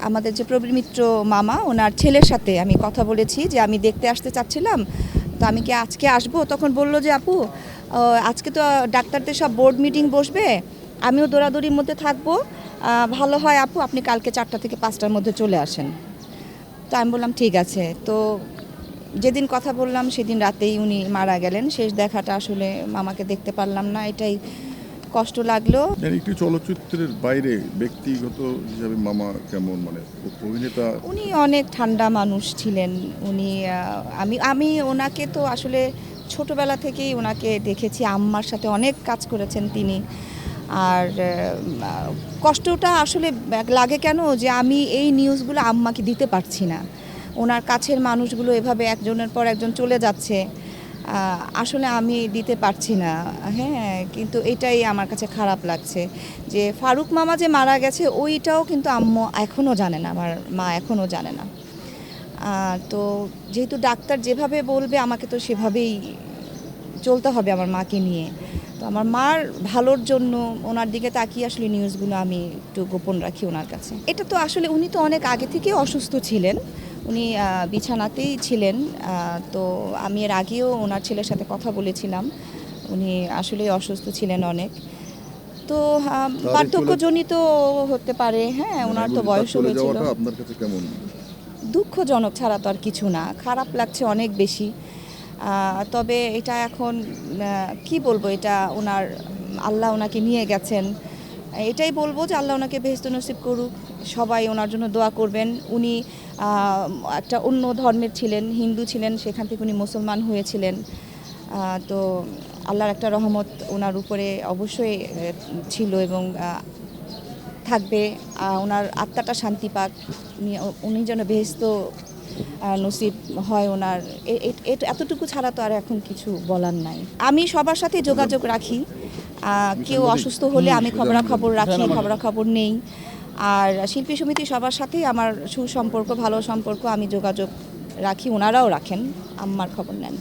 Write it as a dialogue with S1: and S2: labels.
S1: আমাদের যে প্রবীর মিত্র মামা ওনার ছেলের সাথে আমি কথা বলেছি যে আমি দেখতে আসতে চাচ্ছিলাম, তো আমি কি আজকে আসবো? তখন বলল যে আপু আজকে তো ডাক্তারদের সব বোর্ড মিটিং বসবে, আমিও দৌড়াদৌড়ির মধ্যে থাকবো, ভালো হয় আপু আপনি কালকে 4টা থেকে 5টার মধ্যে চলে আসেন। তো আমি বললাম ঠিক আছে। তো যেদিন কথা বললাম সেদিন রাতেই উনি মারা গেলেন। শেষ দেখাটা আসলে মামাকে দেখতে পারলাম না, এটাই কষ্ট লাগলো।
S2: একটি চলচ্চিত্রের বাইরে ব্যক্তিগত হিসাবে মামা কেমন, মানে অভিনেতা?
S1: উনি অনেক ঠান্ডা মানুষ ছিলেন। উনি আমি আমি ওনাকে তো আসলে ছোটবেলা থেকেই ওনাকে দেখেছি, আম্মার সাথে অনেক কাজ করেছেন তিনি। আর কষ্টটা আসলে লাগে কেন যে আমি এই নিউজগুলো আম্মাকে দিতে পারছি না। ওনার কাছের মানুষগুলো এভাবে একজনের পর একজন চলে যাচ্ছে, আসলে আমি দিতে পারছি না। হ্যাঁ, কিন্তু এটাই আমার কাছে খারাপ লাগছে যে ফারুক মামা যে মারা গেছে ওইটাও কিন্তু আম্মু এখনও জানে না, আমার মা এখনও জানে না। তো যেহেতু ডাক্তার যেভাবে বলবে আমাকে তো সেভাবেই চলতে হবে আমার মাকে নিয়ে। তো আমার মার ভালোর জন্য ওনার দিকে তাকিয়ে আসলে নিউজগুলো আমি একটু গোপন রাখি ওনার কাছে। এটা তো আসলে উনি তো অনেক আগে থেকেই অসুস্থ ছিলেন, উনি বিছানাতেই ছিলেন। তো আমি এর আগেও ওনার ছেলের সাথে কথা বলেছিলাম, উনি আসলেই অসুস্থ ছিলেন অনেক। তো বার্ধক্যজনিত হতে পারে, হ্যাঁ, ওনার তো বয়সও হয়েছিল।
S2: আপনার কাছে কেমন?
S1: দুঃখজনক ছাড়া তো আর কিছু না, খারাপ লাগছে অনেক বেশি। তবে এটা এখন কি বলবো, এটা ওনার আল্লাহ ওনাকে নিয়ে গেছেন, এটাই বলবো যে আল্লাহ ওনাকে বেহেশত নসিব করুক। সবাই ওনার জন্য দোয়া করবেন। উনি একটা অন্য ধর্মের ছিলেন, হিন্দু ছিলেন, সেখান থেকে উনি মুসলমান হয়েছিলেন। তো আল্লাহর একটা রহমত ওনার উপরে অবশ্যই ছিল এবং থাকবে। ওনার আত্মাটা শান্তি পাক, উনি যেন বেহেশত নসিব হয় ওনার, এতটুকু ছাড়া তো আর এখন কিছু বলার নাই। আমি সবার সাথে যোগাযোগ রাখি, কেউ অসুস্থ হলে আমি খবরাখবর রাখি, খবরাখবর নেই। আর শিল্পী সমিতি সবার সাথেই আমার সুসম্পর্ক, ভালো সম্পর্ক, আমি যোগাযোগ রাখি, ওনারাও রাখেন, আম্মার খবর নেন।